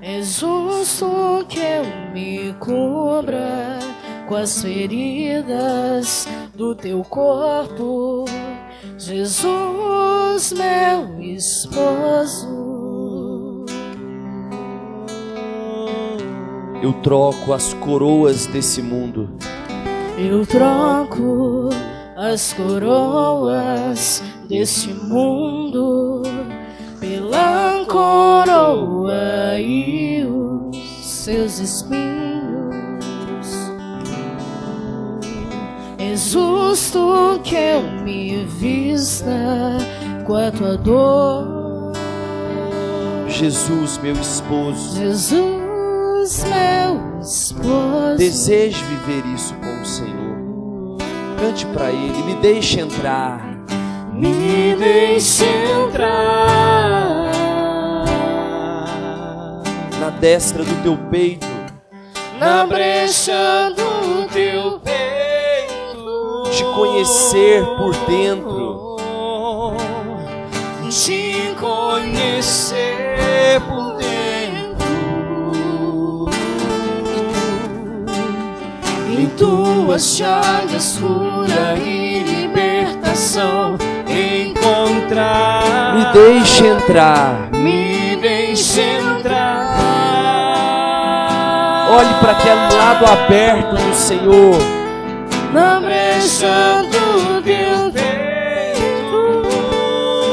É justo que eu me cubra com as feridas do teu corpo, Jesus, meu esposo. Eu troco as coroas desse mundo. Eu troco as coroas deste mundo pela coroa e os seus espinhos. É justo que eu me vista com a tua dor, Jesus, meu esposo. Jesus, meu esposo. Desejo viver isso com o Senhor. Cante para Ele, me deixe entrar. Me deixe entrar na destra do teu peito, na brecha do teu peito, te conhecer por dentro, te conhecer por dentro. Em tuas chagas cura e libertação encontrar. Me deixe entrar. Me deixe entrar. Olhe para aquele lado aberto do Senhor, na brecha do teu peito,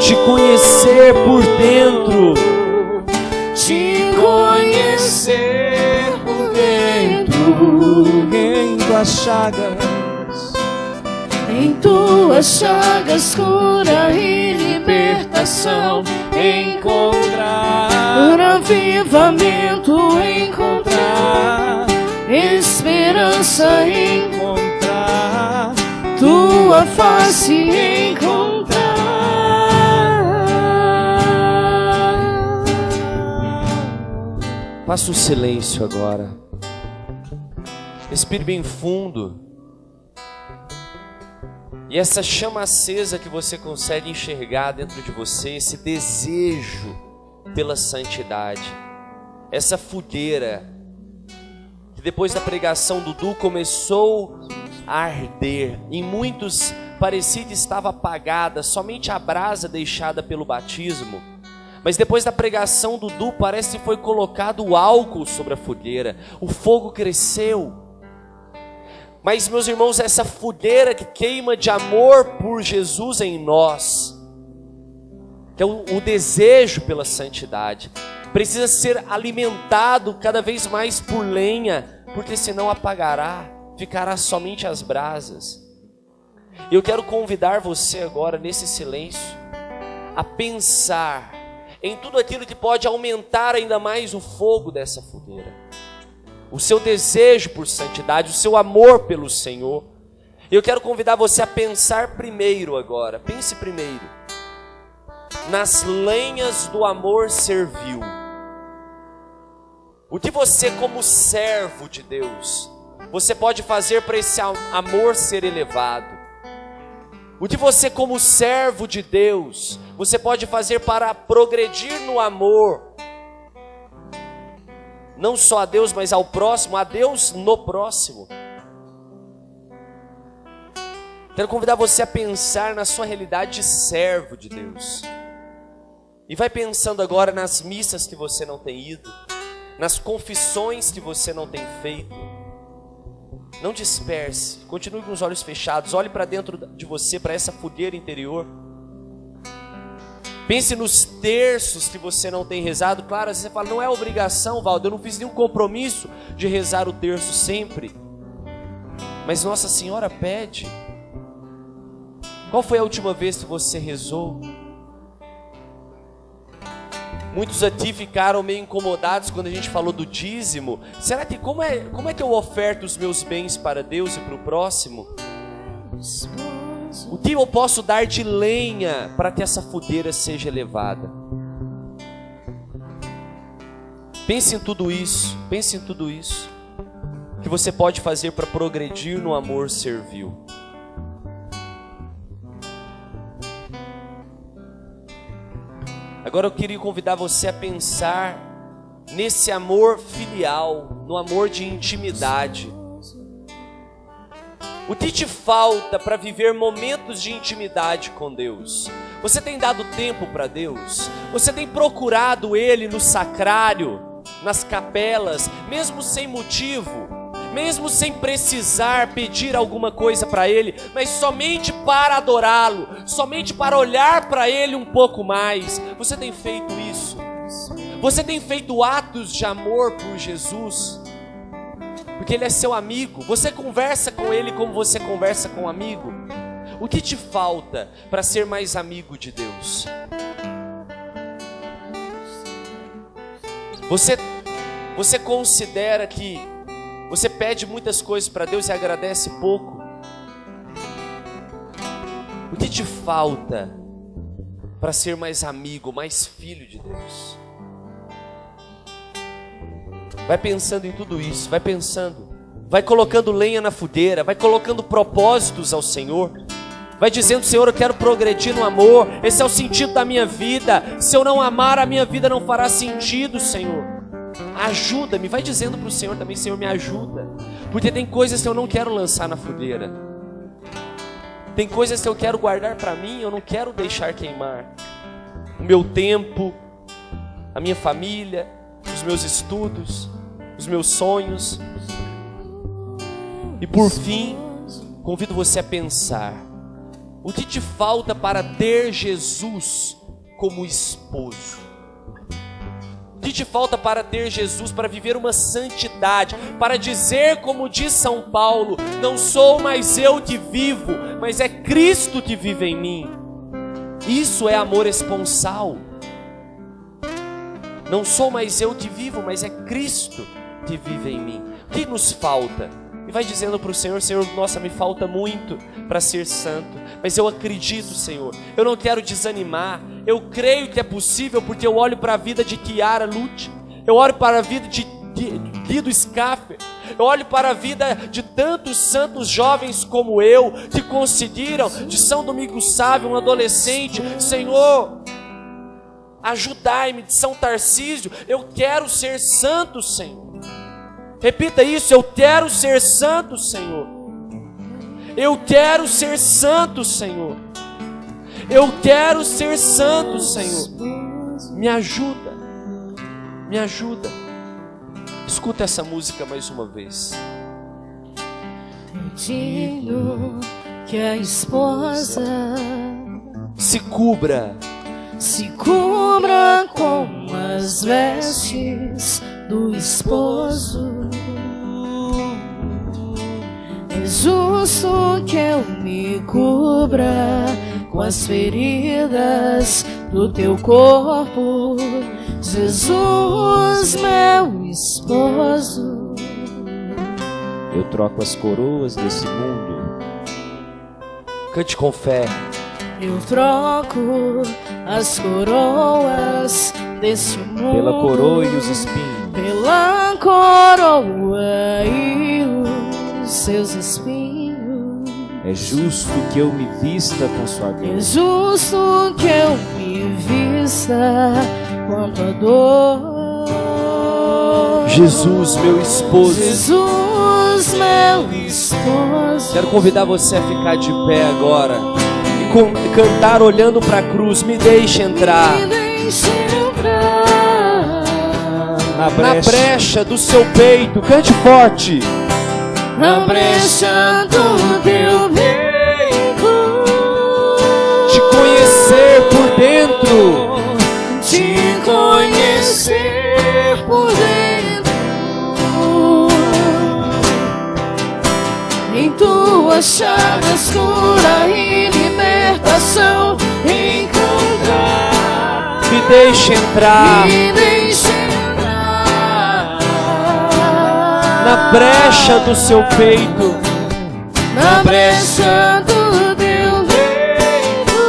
te conhecer por dentro, te conhecer por dentro. em tuas chagas, em tuas chagas cura e libertação encontrar, avivamento encontrar, esperança encontrar, tua face encontrar. Faça um silêncio agora. Respire bem fundo. E essa chama acesa que você consegue enxergar dentro de você, esse desejo pela santidade, essa fogueira que depois da pregação do Du começou a arder, em muitos parecia que estava apagada, somente a brasa deixada pelo batismo, mas depois da pregação do Du parece que foi colocado o álcool sobre a fogueira, o fogo cresceu. Mas, meus irmãos, essa fogueira que queima de amor por Jesus em nós, que é o desejo pela santidade, precisa ser alimentado cada vez mais por lenha, porque senão apagará. ficará somente as brasas. Eu quero convidar você agora, nesse silêncio, a pensar em tudo aquilo que pode aumentar ainda mais o fogo dessa fogueira. O seu desejo por santidade, o seu amor pelo Senhor. Eu quero convidar você a pensar primeiro agora. Pense primeiro nas lenhas do amor servil. O que você, como servo de Deus, você pode fazer para esse amor ser elevado? O que você, como servo de Deus, você pode fazer para progredir no amor? Não só a Deus, mas ao próximo, a Deus no próximo. Quero convidar você a pensar na sua realidade de servo de Deus. E vai pensando agora nas missas que você não tem ido, nas confissões que você não tem feito. Não disperse, continue com os olhos fechados, olhe para dentro de você, para essa fogueira interior. Pense nos terços que você não tem rezado. Claro, você fala, não é obrigação, Valdo, eu não fiz nenhum compromisso de rezar o terço sempre. Mas Nossa Senhora pede. Qual foi a última vez que você rezou? Muitos aqui ficaram meio incomodados quando a gente falou do dízimo. Será que como é que eu oferto os meus bens para Deus e para o próximo? O que eu posso dar de lenha para que essa fogueira seja elevada? Pense em tudo isso, pense em tudo isso que você pode fazer para progredir no amor servil. Agora eu queria convidar você a pensar nesse amor filial, no amor de intimidade. O que te falta para viver momentos de intimidade com Deus? Você tem dado tempo para Deus? Você tem procurado Ele no sacrário, nas capelas, mesmo sem motivo? Mesmo sem precisar pedir alguma coisa para Ele, mas somente para adorá-lo, somente para olhar para Ele um pouco mais. Você tem feito isso? Você tem feito atos de amor por Jesus? Porque Ele é seu amigo. Você conversa com Ele como você conversa com um amigo? O que te falta para ser mais amigo de Deus? Você considera que você pede muitas coisas para Deus e agradece pouco? O que te falta para ser mais amigo, mais filho de Deus? Vai pensando em tudo isso, vai pensando. Vai colocando lenha na fogueira, vai colocando propósitos ao Senhor. Vai dizendo, Senhor, eu quero progredir no amor. Esse é o sentido da minha vida. Se eu não amar, a minha vida não fará sentido, Senhor. Ajuda-me, vai dizendo para o Senhor também, Senhor, me ajuda, porque tem coisas que eu não quero lançar na fogueira, tem coisas que eu quero guardar para mim, eu não quero deixar queimar o meu tempo, a minha família, os meus estudos, os meus sonhos. E por fim, convido você a pensar, o que te falta para ter Jesus como esposo? O que te falta para ter Jesus, para viver uma santidade, para dizer como diz São Paulo, não sou mais eu que vivo, mas é Cristo que vive em mim. Isso é amor esponsal. Não sou mais eu que vivo, mas é Cristo que vive em mim. O que nos falta? E vai dizendo para o Senhor, Senhor, nossa, me falta muito para ser santo, mas eu acredito, Senhor, eu não quero desanimar, eu creio que é possível, porque eu olho para a vida de Chiara Lute, eu olho para a vida de Guido Scaffer, eu olho para a vida de tantos santos jovens como eu, que conseguiram, de São Domingos Sávio, um adolescente, Senhor, ajudai-me, de São Tarcísio, eu quero ser santo, Senhor. Repita isso, eu quero ser santo, Senhor. Eu quero ser santo, Senhor. Eu quero ser santo, Senhor. Me ajuda. Me ajuda. Escuta essa música mais uma vez. Digno que a esposa se cubra com as vestes do esposo, É justo que eu me cubra com as feridas do teu corpo, Jesus, meu esposo. Eu troco as coroas desse mundo. Cante com fé. Eu troco as coroas desse mundo Pela coroa e os espinhos. pela coroa e os seus espinhos. É justo que eu me vista com sua É glória. justo que eu me vista com a tua dor. Jesus, meu esposo. Jesus, meu esposo. Quero convidar você a ficar de pé agora e cantar olhando para a cruz. Me deixe entrar Me deixe entrar Na na brecha do seu peito. Cante forte. na brecha do teu peito. Te conhecer por dentro. Te conhecer por dentro. Em tuas chagas cura e libertação encontrar. Me deixe entrar Me deixe entrar na brecha do seu peito. na brecha do teu peito.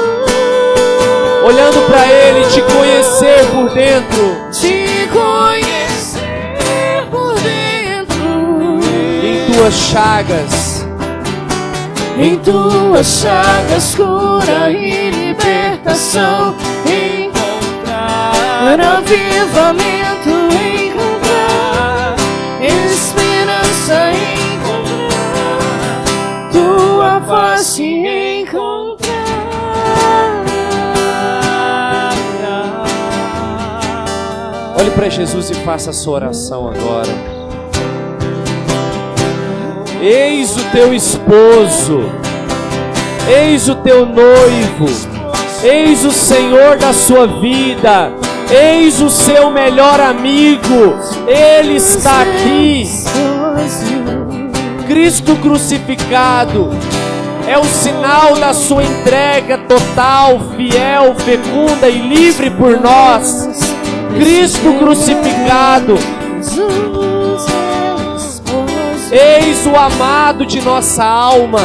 Olhando para Ele, te conhecer por dentro. Te conhecer por dentro. Em tuas chagas. Em tuas chagas cura e libertação encontrar. Avivamento encontrar. Esperança encontrar. Tua face encontrar. Olhe para Jesus e faça a sua oração agora. Eis o teu esposo, eis o teu noivo, eis o Senhor da sua vida, eis o seu melhor amigo, Ele está aqui. Cristo crucificado é o sinal da sua entrega total, fiel, fecunda e livre por nós. Cristo crucificado, eis o amado de nossa alma,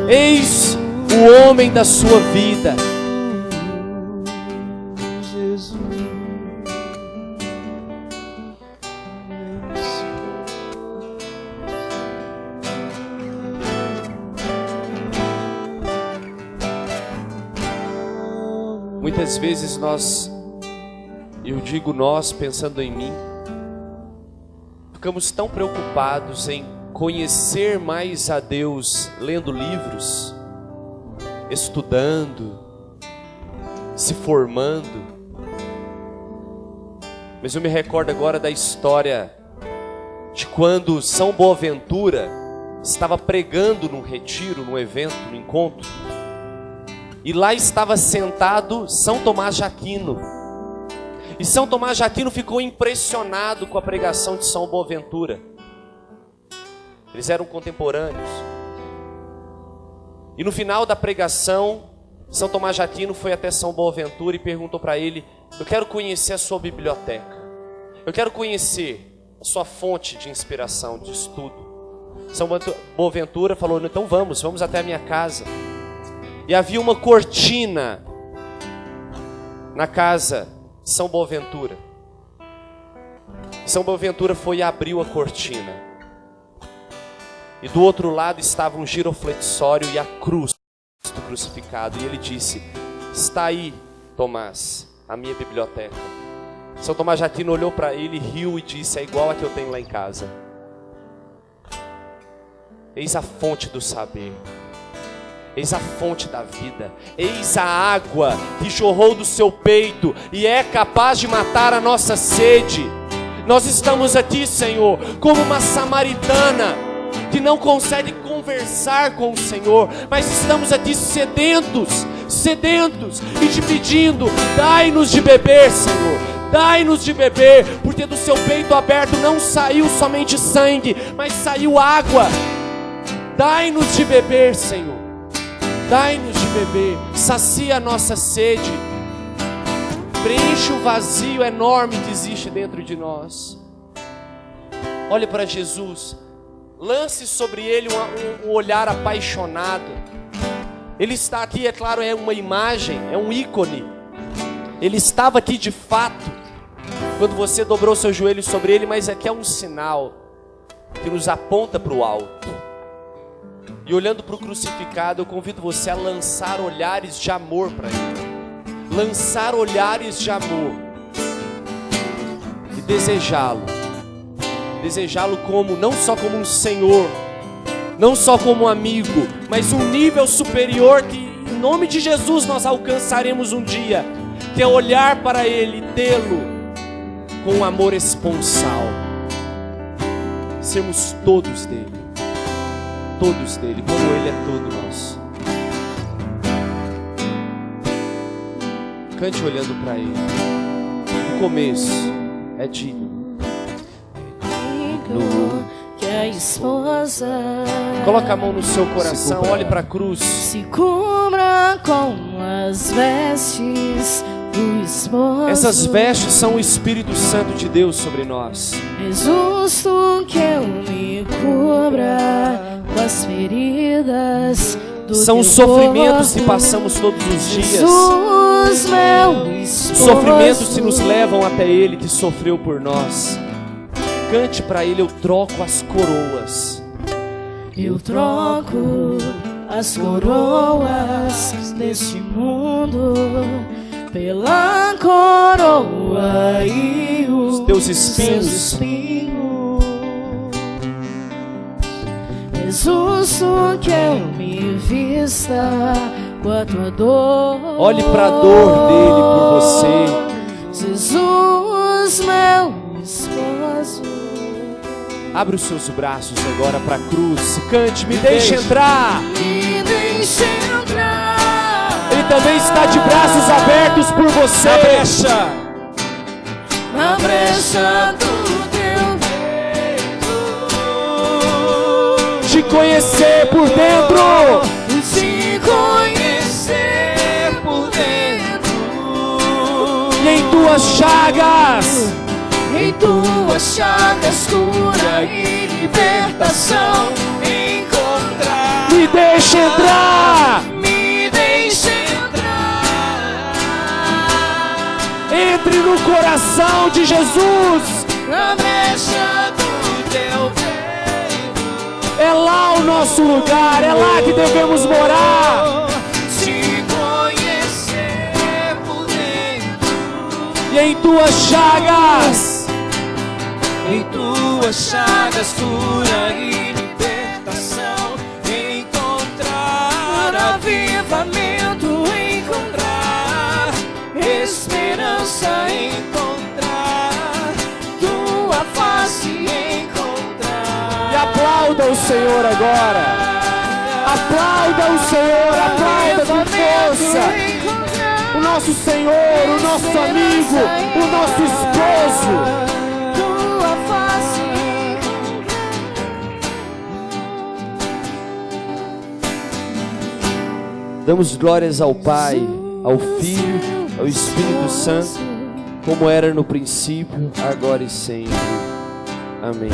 eis o homem da sua vida. Muitas vezes eu digo nós, pensando em mim, ficamos tão preocupados em conhecer mais a Deus lendo livros, estudando, se formando. Mas eu me recordo agora da história de quando São Boaventura estava pregando num retiro, num evento, num encontro. E lá estava sentado São Tomás de Aquino. E São Tomás de Aquino ficou impressionado com a pregação de São Boaventura. Eles eram contemporâneos. E no final da pregação, São Tomás de Aquino foi até São Boaventura e perguntou para ele: eu quero conhecer a sua biblioteca. Eu quero conhecer a sua fonte de inspiração, de estudo. São Boaventura falou: então vamos até a minha casa. E havia uma cortina na casa de São Boaventura. São Boaventura foi e abriu a cortina. E do outro lado estava um giroflexório e a cruz do crucificado. E ele disse: está aí, Tomás, a minha biblioteca. São Tomás de Aquino olhou para ele, riu e disse: é igual a que eu tenho lá em casa. Eis a fonte do saber. Eis a fonte da vida, eis a água que jorrou do seu peito e é capaz de matar a nossa sede. Nós estamos aqui, Senhor, como uma samaritana que não consegue conversar com o Senhor, mas estamos aqui sedentos e te pedindo: dai-nos de beber, Senhor. Dai-nos de beber, porque do seu peito aberto não saiu somente sangue, mas saiu água. Dai-nos de beber, Senhor. Dai-nos de beber. Sacia a nossa sede. Preenche o vazio enorme que existe dentro de nós. Olhe para Jesus. Lance sobre ele um olhar apaixonado. Ele está aqui, é claro, é uma imagem, é um ícone. Ele estava aqui de fato, quando você dobrou seu joelho sobre ele, mas aqui é um sinal que nos aponta para o alto. E olhando para o crucificado, eu convido você a lançar olhares de amor para ele. Lançar olhares de amor. E desejá-lo. Desejá-lo como, não só como um Senhor, não só como um amigo, mas um nível superior que em nome de Jesus nós alcançaremos um dia, que é olhar para Ele e tê-lo com um amor esponsal. Sermos todos dele, como Ele é todo nosso. Cante olhando para Ele. No começo é digno. Que a esposa Coloca a mão no seu coração, olhe para a cruz. se cubra com as vestes do esposo. Essas vestes são o Espírito Santo de Deus sobre nós. É justo que eu me cubra com as feridas do São os teu sofrimentos que corpo. passamos todos os dias. Jesus, meu Os esposo. sofrimentos que nos levam até Ele que sofreu por nós. Cante para Ele, eu troco as coroas. Eu troco as coroas deste mundo pela coroa e os teus espinhos. seus espinhos. É justo que eu me vista com a tua dor. Olhe para a dor dele por você. Jesus, meu esposo. Abre os seus braços agora para a cruz. Cante, me deixe entrar. Me deixe entrar. Ele também está de braços abertos por você. Na brecha do teu peito. Te conhecer por dentro. Te conhecer por dentro. E em tuas chagas. Em tuas chagas, cura e libertação encontrar. Me deixe entrar. Me deixe entrar. Entre no coração de Jesus. Na brecha do teu peito. É lá o nosso lugar. É lá que devemos morar. Te conhecer por dentro. E em tuas chagas. Em tuas chagas, cura e libertação encontrar avivamento, encontrar esperança, encontrar tua face, encontrar. E aplauda o Senhor agora. Aplauda o Senhor, aplauda com força. O nosso Senhor, o nosso amigo, o nosso esposo. Damos glórias ao Pai, ao Filho, ao Espírito Santo, como era no princípio, agora e sempre. Amém.